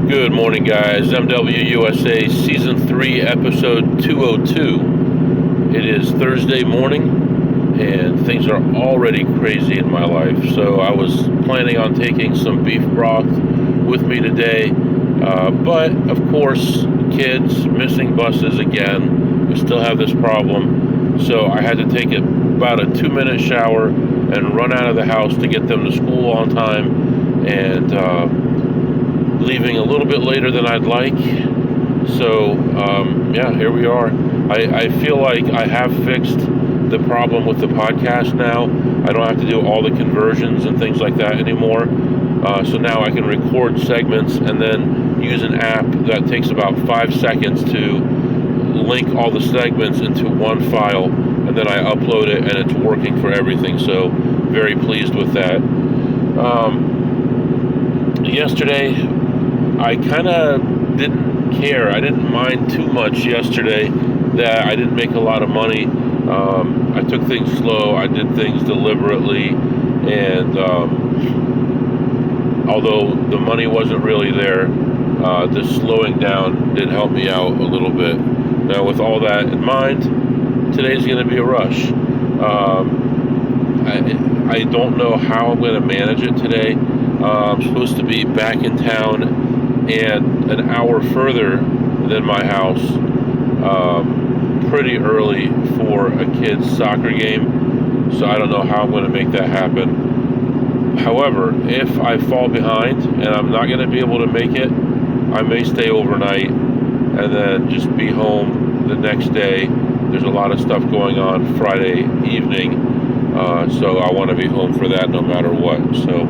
Good morning, guys. MWUSA Season 3, Episode 202. It is Thursday morning, and things are already crazy in my life. So I was planning on taking some beef broth with me today, but of course, kids missing buses again. We still have this problem. So I had to take about a 2-minute shower and run out of the house to get them to school on time, and leaving a little bit later than I'd like. So here we are. I feel like I have fixed the problem with the podcast now. I don't have to do all the conversions and things like that anymore. So now I can record segments and then use an app that takes about 5 seconds to link all the segments into one file, and then I upload it and it's working for everything. So very pleased with that. Yesterday I kind of didn't care. I didn't mind too much yesterday that I didn't make a lot of money. I took things slow. I did things deliberately. And although the money wasn't really there, the slowing down did help me out a little bit. Now, with all that in mind, today's going to be a rush. I don't know how I'm going to manage it today. I'm supposed to be back in town and an hour further than my house pretty early for a kid's soccer game, so I don't know how I'm going to make that happen. However, if I fall behind and I'm not going to be able to make it, I may stay overnight and then just be home the next day. There's a lot of stuff going on Friday evening, so I want to be home for that no matter what. So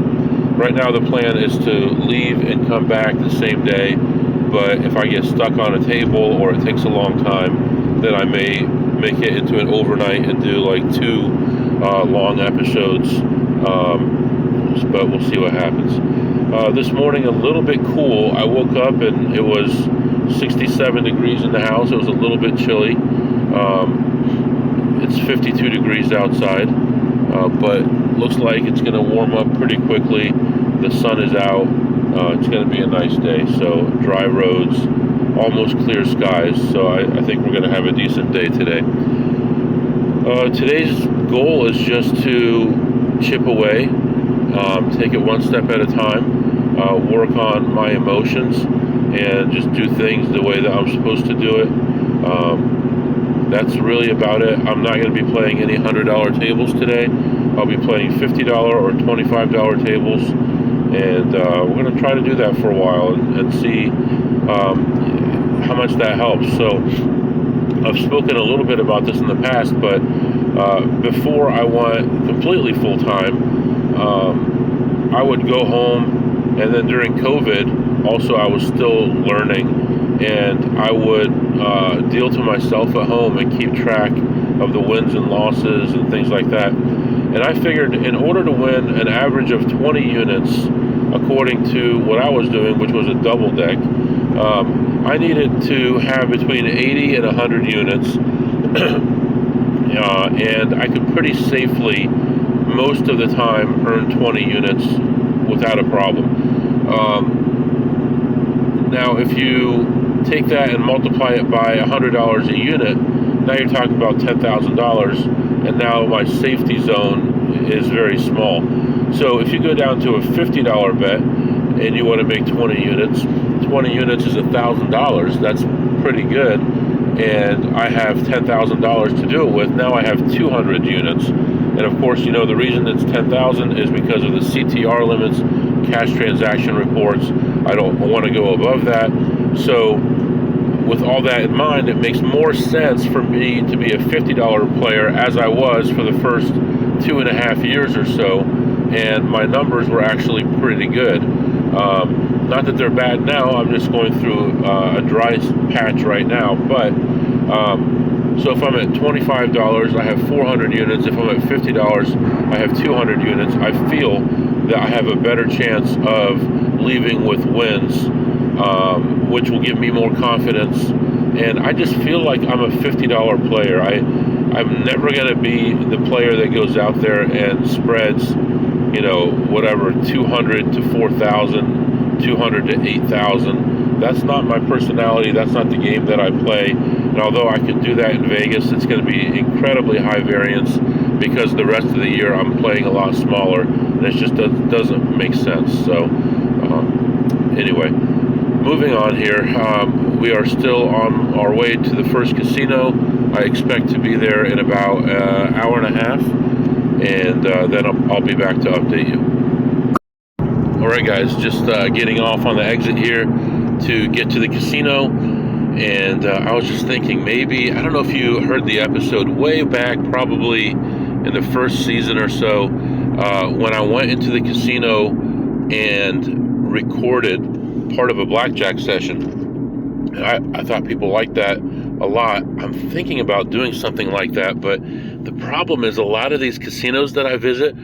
right now the plan is to leave and come back the same day, but if I get stuck on a table or it takes a long time, then I may make it into an overnight and do like 2 long episodes, but we'll see what happens. This morning a little bit cool. I woke up and it was 67 degrees in the house. It was a little bit chilly. It's 52 degrees outside, but looks like it's going to warm up pretty quickly. The sun is out. It's going to be a nice day. So dry roads, almost clear skies. So I think we're going to have a decent day today. Today's goal is just to chip away, take it one step at a time, work on my emotions, and just do things the way that I'm supposed to do it. That's really about it. I'm not going to be playing any $100 tables today. I'll be playing $50 or $25 tables, and we're going to try to do that for a while and see how much that helps. So I've spoken a little bit about this in the past, but before I went completely full-time, I would go home, and then during COVID, also I was still learning, and I would deal to myself at home and keep track of the wins and losses and things like that. And I figured in order to win an average of 20 units, according to what I was doing, which was a double deck, I needed to have between 80 and 100 units, and I could pretty safely, most of the time, earn 20 units without a problem. Now, if you take that and multiply it by $100 a unit, now you're talking about $10,000, and now my safety zone is very small. So if you go down to a $50 bet and you want to make 20 units, 20 units is $1,000. That's pretty good, and I have $10,000 to do it with. Now I have 200 units, and of course, you know, the reason it's 10,000 is because of the CTR limits, cash transaction reports. I don't want to go above that. So with all that in mind, it makes more sense for me to be a $50 player, as I was for the first 2.5 years or so, and my numbers were actually pretty good. Not that they're bad now, I'm just going through a dry patch right now, but so if I'm at $25, I have 400 units. If I'm at $50, I have 200 units. I feel that I have a better chance of leaving with wins, which will give me more confidence. And I just feel like I'm a $50 player. I'm never going to be the player that goes out there and spreads, you know, whatever, 200 to 4,000 200 to 8,000. That's not my personality. That's not the game that I play. And although I could do that in Vegas, it's going to be incredibly high variance because the rest of the year I'm playing a lot smaller, and it just doesn't make sense. So anyway, moving on here. We are still on our way to the first casino. I expect to be there in about an hour and a half, and then I'll be back to update you. Alright guys, just getting off on the exit here to get to the casino, and I was just thinking maybe, I don't know if you heard the episode way back, probably in the first season or so, when I went into the casino and recorded part of a blackjack session. I thought people liked that a lot. I'm thinking about doing something like that, but the problem is a lot of these casinos that I visit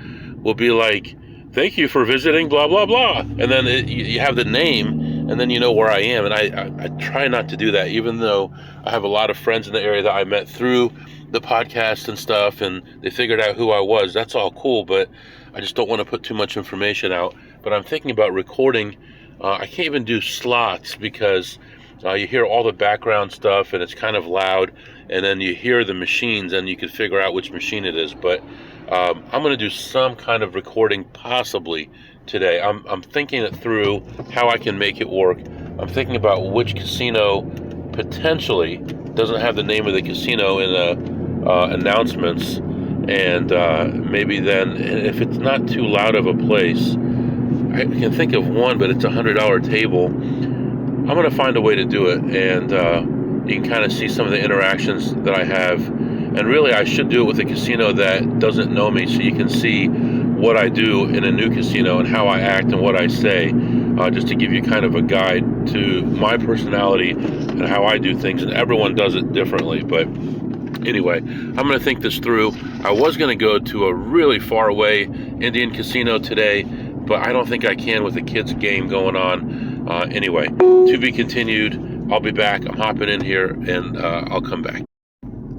will be like, thank you for visiting blah blah blah, and then you have the name, and then you know where I am. And I try not to do that, even though I have a lot of friends in the area that I met through the podcast and stuff, and they figured out who I was. That's all cool, but I just don't want to put too much information out. But I'm thinking about recording. I can't even do slots because you hear all the background stuff and it's kind of loud, and then you hear the machines and you can figure out which machine it is. But I'm going to do some kind of recording possibly today. I'm thinking it through how I can make it work. I'm thinking about which casino potentially doesn't have the name of the casino in the announcements, and maybe then, if it's not too loud of a place, I can think of one, but it's a $100 table. I'm going to find a way to do it, and you can kind of see some of the interactions that I have. And really, I should do it with a casino that doesn't know me, so you can see what I do in a new casino and how I act and what I say, just to give you kind of a guide to my personality and how I do things. And everyone does it differently. But anyway, I'm going to think this through. I was going to go to a really far away Indian casino today, but I don't think I can with the kids' game going on. Anyway, to be continued. I'll be back. I'm hopping in here, and I'll come back.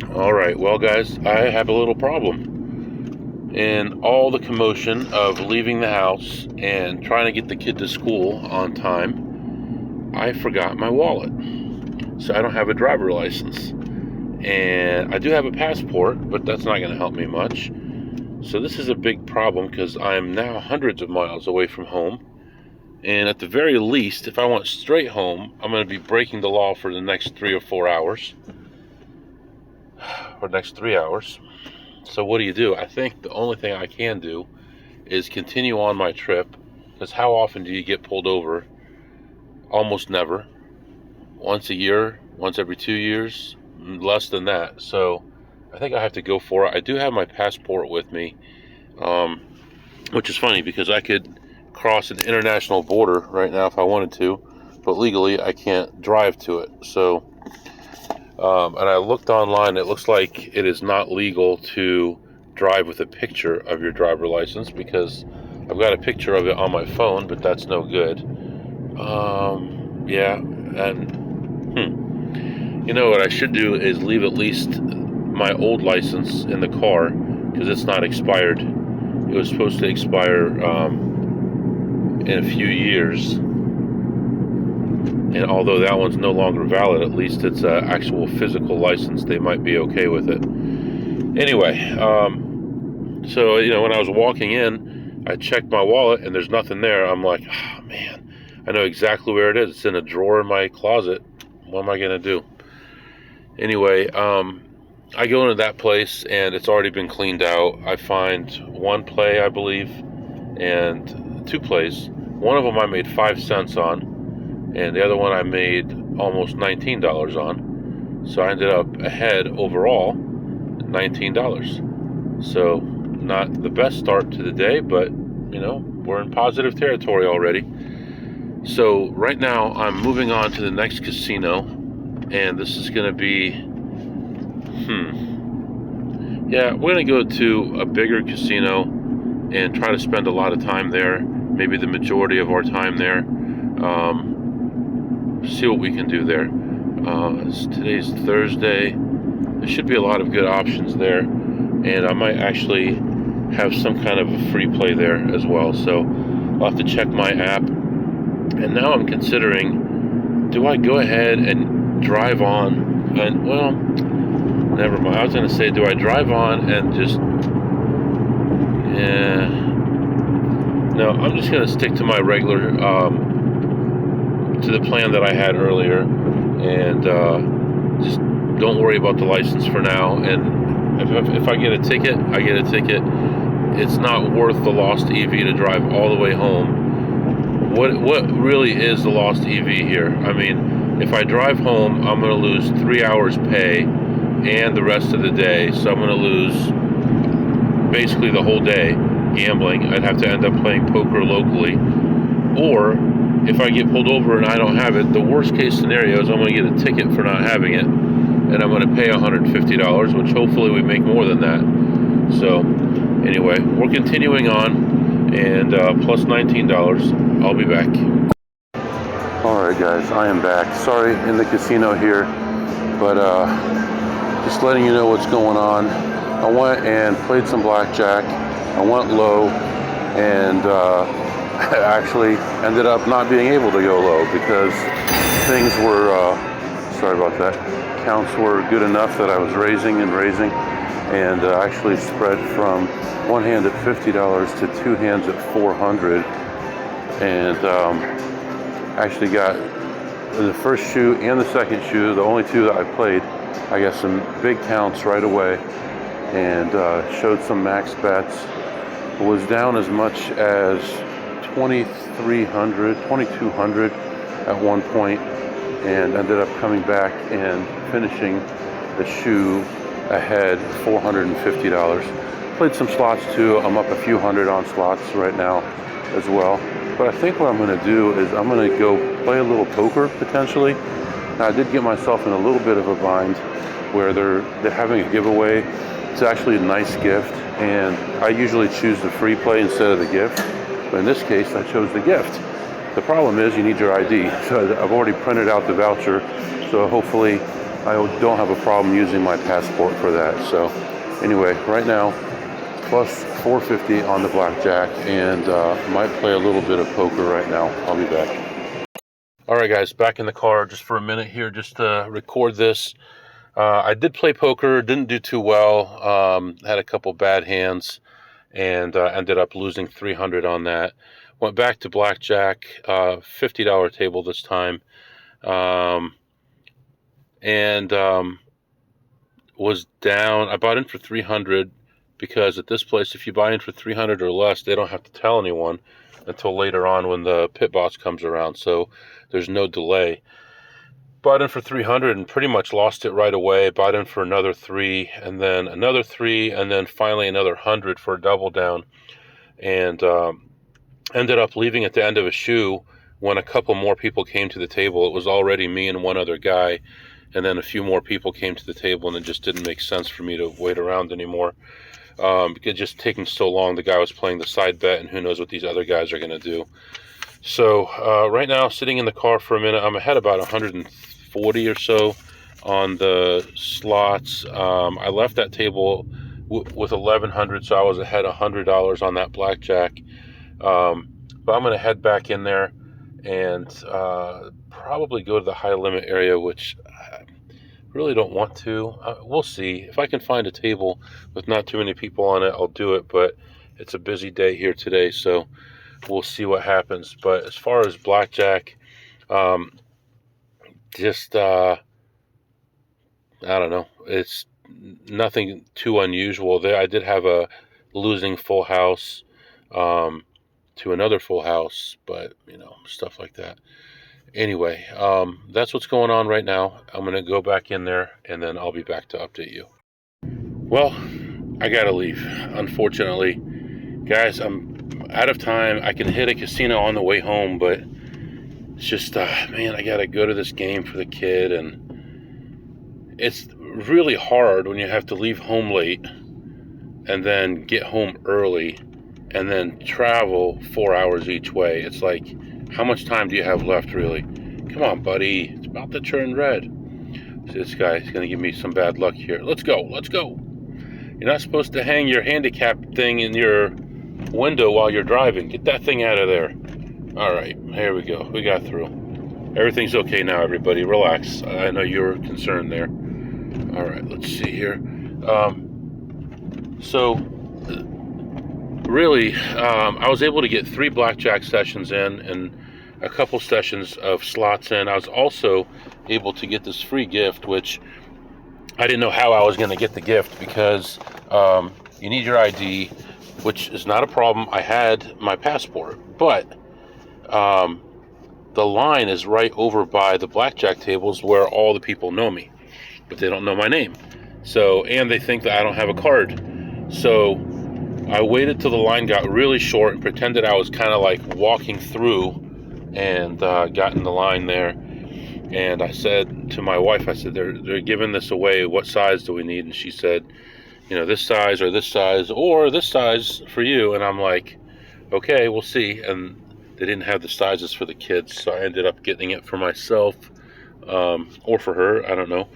Alright, well guys, I have a little problem. In all the commotion of leaving the house and trying to get the kid to school on time, I forgot my wallet. So I don't have a driver license. And I do have a passport, but that's not going to help me much. So this is a big problem because I'm now hundreds of miles away from home. And at the very least, if I want straight home, I'm going to be breaking the law for the next 3 or 4 hours. For the next 3 hours. So what do? I think the only thing I can do is continue on my trip, because how often do you get pulled over? Almost never. Once a year, once every 2 years, less than that. So I think I have to go for it. I do have my passport with me, which is funny because I could cross an international border right now if I wanted to, but legally I can't drive to it. So and I looked online, it looks like it is not legal to drive with a picture of your driver license, because I've got a picture of it on my phone, but that's no good. Yeah, and you know what I should do is leave at least my old license in the car, because it's not expired. It was supposed to expire in a few years. And although that one's no longer valid, at least it's an actual physical license. They might be okay with it. Anyway, so, when I was walking in, I checked my wallet and there's nothing there. I'm like, oh, man, I know exactly where it is. It's in a drawer in my closet. What am I going to do? Anyway, I go into that place and it's already been cleaned out. I find one play, I believe, and two plays. One of them I made 5 cents on, and the other one I made almost $19 on. So I ended up ahead overall, $19. So not the best start to the day, but we're in positive territory already. So right now I'm moving on to the next casino, and this is going to be, yeah, we're going to go to a bigger casino and try to spend a lot of time there, maybe the majority of our time there. See what we can do there. Today's Thursday. There should be a lot of good options there, and I might actually have some kind of a free play there as well. So I'll have to check my app And now I'm considering, do I go ahead and drive on? And, well, never mind. I was going to say, do I drive on and just, yeah. No, I'm just going to stick to my regular, to the plan that I had earlier. And just don't worry about the license for now. And if I get a ticket, I get a ticket. It's not worth the lost EV to drive all the way home. What really is the lost EV here? I mean, if I drive home, I'm going to lose 3 hours pay and the rest of the day. So I'm going to lose basically the whole day gambling. I'd have to end up playing poker locally. Or if I get pulled over and I don't have it, the worst case scenario is I'm going to get a ticket for not having it. And I'm going to pay $150, which hopefully we make more than that. So anyway, we're continuing on. And plus $19. I'll be back. Alright guys, I am back. Sorry, in the casino here, but just letting you know what's going on. I went and played some blackjack. I went low, and I actually ended up not being able to go low because things were, sorry about that, counts were good enough that I was raising, and actually spread from one hand at $50 to two hands at $400, and actually got in the first shoe and the second shoe, the only two that I played, I got some big counts right away, and showed some max bets. Was down as much as 2,300, 2,200 at one point, and ended up coming back and finishing the shoe ahead $450. Played some slots too. I'm up a few hundred on slots right now as well. But I think what I'm going to do is I'm going to go play a little poker potentially. Now I did get myself in a little bit of a bind where they're having a giveaway. It's actually a nice gift, and I usually choose the free play instead of the gift. But in this case, I chose the gift. The problem is you need your ID. So I've already printed out the voucher, so hopefully I don't have a problem using my passport for that. So anyway, right now, plus 450 on the blackjack, and might play a little bit of poker right now. I'll be back. All right, guys, back in the car just for a minute here, just to record this. I did play poker, didn't do too well. Had a couple bad hands, and ended up losing 300 on that. Went back to blackjack, $50 table this time, and was down. I bought in for 300. Because at this place, if you buy in for 300 or less, they don't have to tell anyone until later on when the pit boss comes around. So there's no delay. Bought in for 300 and pretty much lost it right away. Bought in for another 3, and then another 3, and then finally another 100 for a double down. And ended up leaving at the end of a shoe when a couple more people came to the table. It was already me and one other guy. And then a few more people came to the table, and it just didn't make sense for me to wait around anymore. Because just taking so long. The guy was playing the side bet, and who knows what these other guys are going to do. So right now, sitting in the car for a minute, I'm ahead about 140 or so on the slots. I left that table with 1,100, so I was ahead $100 on that blackjack. But I'm going to head back in there and probably go to the high limit area, which I really don't want to. We'll see. If I can find a table with not too many people on it, I'll do it, but it's a busy day here today, so we'll see what happens. But as far as blackjack, just I don't know. It's nothing too unusual. I did have a losing full house to another full house, but stuff like that. Anyway, that's what's going on right now. I'm going to go back in there, and then I'll be back to update you. Well, I got to leave, unfortunately. Guys, I'm out of time. I can hit a casino on the way home, but it's just, man, I got to go to this game for the kid, and it's really hard when you have to leave home late and then get home early and then travel 4 hours each way. It's like, how much time do you have left, really? Come on, buddy. It's about to turn red. So this guy's going to give me some bad luck here. Let's go. Let's go. You're not supposed to hang your handicap thing in your window while you're driving. Get that thing out of there. All right, here we go. We got through. Everything's okay now, everybody. Relax. I know you were concerned there. All right, let's see here. So, really, I was able to get 3 blackjack sessions in and a couple sessions of slots in. I was also able to get this free gift, which I didn't know how I was going to get the gift because you need your ID, which is not a problem. I had my passport, but the line is right over by the blackjack tables where all the people know me, but they don't know my name. So, and they think that I don't have a card. So I waited till the line got really short and pretended I was kind of like walking through and got in the line there. And I said to my wife, I said, they're giving this away. What size do we need? And she said, this size or this size or this size for you. And I'm like, okay, we'll see. And they didn't have the sizes for the kids, so I ended up getting it for myself or for her. I don't know.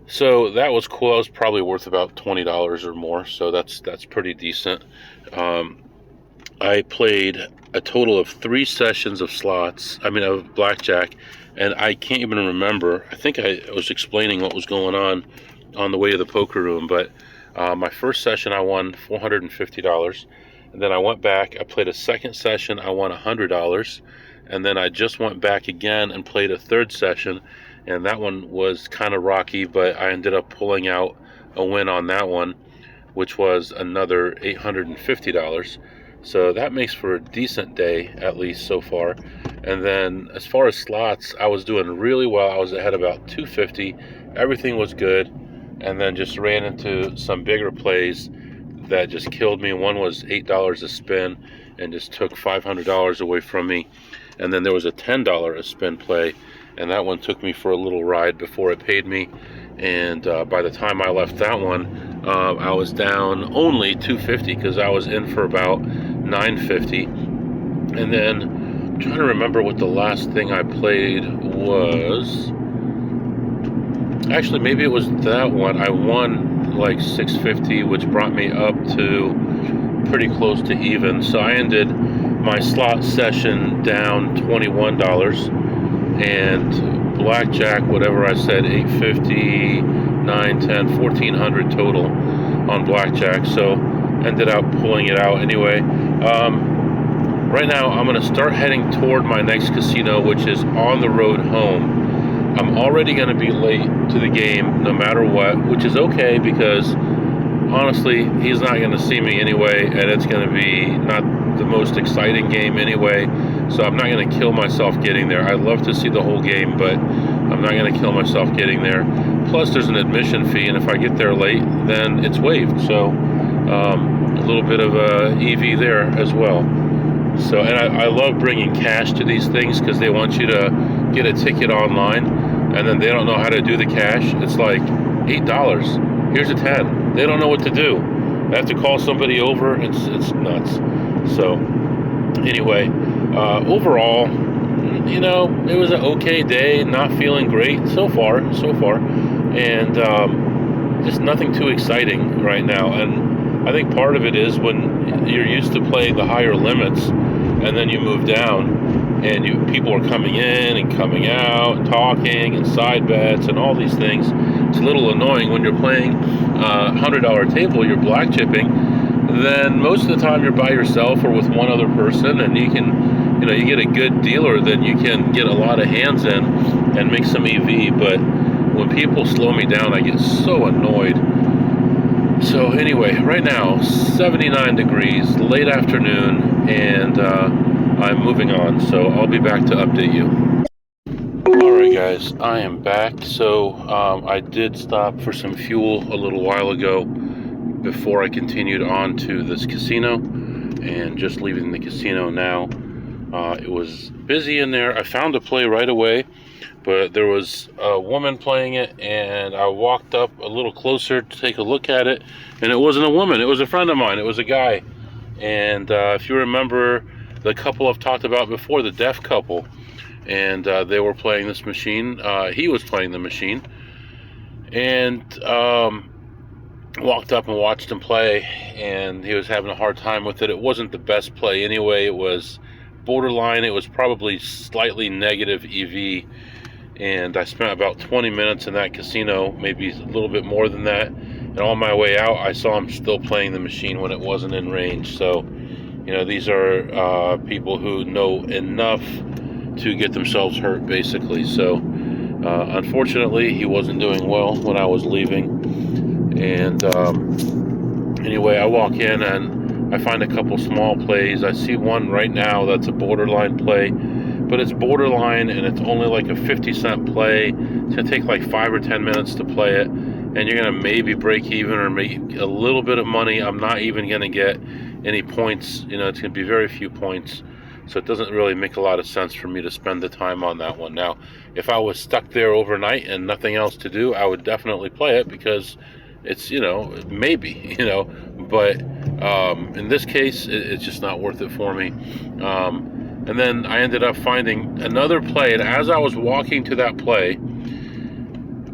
So that was cool. It was probably worth about $20 or more, so that's pretty decent. I played a total of 3 sessions of of blackjack, and I can't even remember. I think I was explaining what was going on the way to the poker room, but my first session I won $450. And then I went back, I played a second session, I won $100. And then I just went back again and played a third session. And that one was kind of rocky, but I ended up pulling out a win on that one, which was another $850. So that makes for a decent day, at least so far. And then as far as slots, I was doing really well. I was ahead about $250. Everything was good. And then just ran into some bigger plays that just killed me. One was $8 a spin and just took $500 away from me. And then there was a $10 a spin play, and that one took me for a little ride before it paid me. And by the time I left that one, I was down only $250 because I was in for about $950. And then I'm trying to remember what the last thing I played was. Actually, maybe it was that one. I won like $650, which brought me up to pretty close to even. So I ended my slot session down $21, and blackjack, whatever I said, $850, $9, $10, $1,400 total on blackjack. So ended up pulling it out anyway. Right now I'm going to start heading toward my next casino, which is on the road home. I'm already going to be late to the game no matter what, which is okay because honestly, he's not going to see me anyway, and it's going to be not the most exciting game anyway, so I'm not going to kill myself getting there. I'd love to see the whole game, but I'm not going to kill myself getting there. Plus, there's an admission fee, and if I get there late, then it's waived, so a little bit of a EV there as well. So, and I love bringing cash to these things because they want you to get a ticket online, and then they don't know how to do the cash. It's like $8. Here's a 10. They don't know what to do. They have to call somebody over. It's nuts. So, anyway, overall, it was an okay day. Not feeling great so far, and just nothing too exciting right now. And I think part of it is when you're used to playing the higher limits, and then you move down, and people are coming in and coming out and talking and side bets and all these things. It's a little annoying when you're playing a $100 table, you're black chipping, then most of the time you're by yourself or with one other person, and you can, you get a good dealer, then you can get a lot of hands in and make some EV. But when people slow me down, I get so annoyed. So anyway, right now, 79 degrees, late afternoon, and I'm moving on, so I'll be back to update you. Alright guys, I am back. So I did stop for some fuel a little while ago before I continued on to this casino, and just leaving the casino now. It was busy in there. I found a play right away, but there was a woman playing it, and I walked up a little closer to take a look at it, and it wasn't a woman, it was a friend of mine, it was a guy. And if you remember the couple I've talked about before, the deaf couple, and they were playing this machine, he was playing the machine, and walked up and watched him play, and he was having a hard time with it. It wasn't the best play anyway. It was borderline. It was probably slightly negative EV, and I spent about 20 minutes in that casino, maybe a little bit more than that. And on my way out, I saw him still playing the machine when it wasn't in range. So, you know, these are people who know enough to get themselves hurt, basically. So, unfortunately, he wasn't doing well when I was leaving. And anyway, I walk in and I find a couple small plays. I see one right now that's a borderline play, but it's borderline and it's only like a 50-cent play. It's going to take like 5 or 10 minutes to play it, and you're going to maybe break even or make a little bit of money. I'm not even going to get any points. You know, it's going to be very few points. So it doesn't really make a lot of sense for me to spend the time on that one. Now, if I was stuck there overnight and nothing else to do, I would definitely play it because it's, you know, maybe, you know, but in this case, it's just not worth it for me. And then I ended up finding another play, and as I was walking to that play,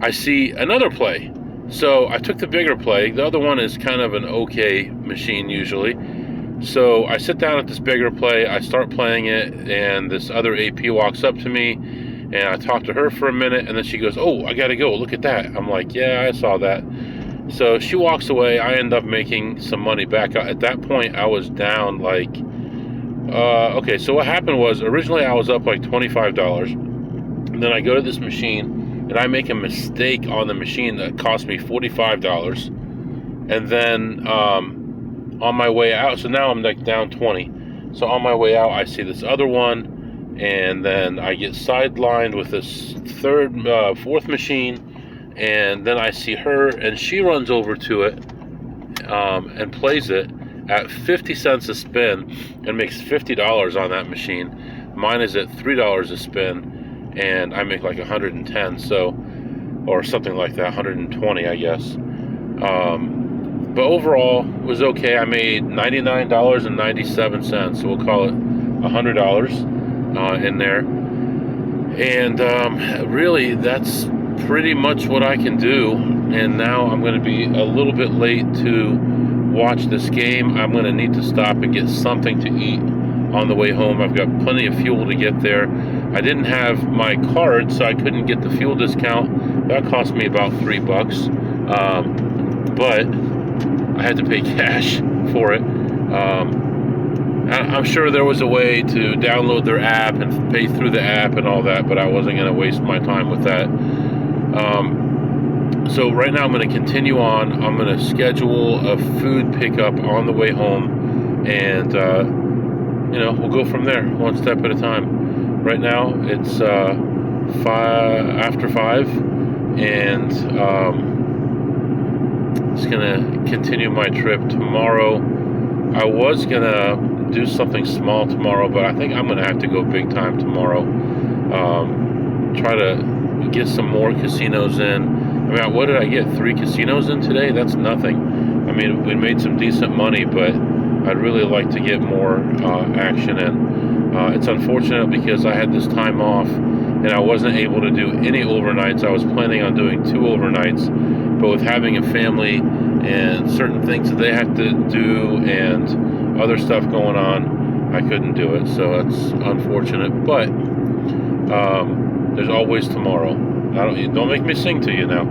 I see another play. So I took the bigger play. The other one is kind of an okay machine usually. So I sit down at this bigger play, I start playing it, and this other AP walks up to me, and I talk to her for a minute, and then she goes, "Oh, I gotta go, look at that." I'm like, "Yeah, I saw that." So she walks away. I end up making some money back. At that point, I was down like, okay, so what happened was, originally I was up like $25, and then I go to this machine, and I make a mistake on the machine that cost me $45, and then, on my way out, so now I'm like down 20. So on my way out, I see this other one, and then I get sidelined with this fourth machine, and then I see her, and she runs over to it and plays it at 50 cents a spin and makes $50 on that machine. Mine is at $3 a spin, and I make like 110, so, or something like that, 120, I guess. But overall, it was okay. I made $99.97, so we'll call it $100 in there. And really, that's pretty much what I can do. And now I'm going to be a little bit late to watch this game. I'm going to need to stop and get something to eat on the way home. I've got plenty of fuel to get there. I didn't have my card, so I couldn't get the fuel discount. That cost me about $3. But I had to pay cash for it. I'm sure there was a way to download their app and pay through the app and all that, but I wasn't going to waste my time with that. So right now I'm going to continue on. I'm going to schedule a food pickup on the way home, and you know, we'll go from there, one step at a time. Right now it's after 5, and just gonna continue my trip tomorrow. I was gonna do something small tomorrow, but I think I'm gonna have to go big time tomorrow. Try to get some more casinos in. I mean, what did I get? 3 casinos in today? That's nothing. I mean, we made some decent money, but I'd really like to get more action in. It's unfortunate because I had this time off and I wasn't able to do any overnights. I was planning on doing 2 overnights, but with having a family and certain things that they have to do and other stuff going on, I couldn't do it. So that's unfortunate, but there's always tomorrow. Don't make me sing to you now.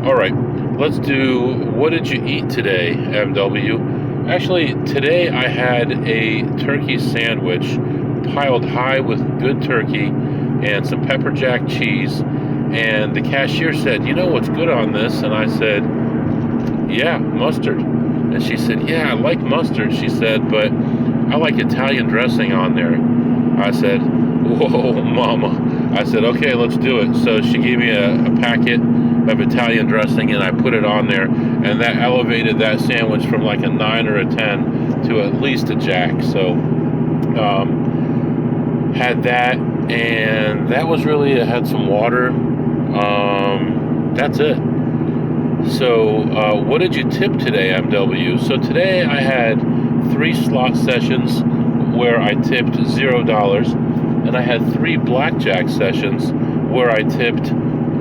All right, let's do what did you eat today, MW? Actually, today I had a turkey sandwich piled high with good turkey and some pepper jack cheese, and the cashier said, "You know what's good on this?" And I said, "Yeah, mustard." And she said, "Yeah, I like mustard," she said, "but I like Italian dressing on there." I said, "Whoa, mama." I said, "Okay, let's do it." So she gave me a packet of Italian dressing, and I put it on there, and that elevated that sandwich from like a 9 or a 10 to at least a jack. So had that, and that was really, I had some water. That's it. So what did you tip today, MW? So today I had 3 slot sessions where I tipped $0, and I had 3 blackjack sessions where I tipped,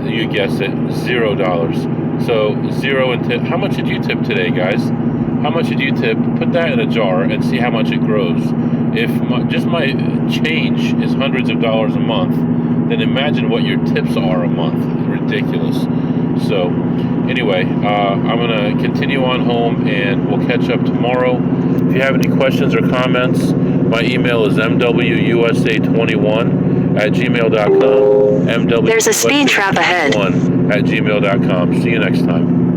you guessed it, $0. So 0 and tip. How much did you tip today, guys? how much did you tip? Put that in a jar and see how much it grows. If just my change is hundreds of dollars a month, then imagine what your tips are a month. Ridiculous. So anyway, I'm going to continue on home, and we'll catch up tomorrow. If you have any questions or comments, my email is mwusa21@gmail.com. There's a speed trap ahead. mwusa21@gmail.com. See you next time.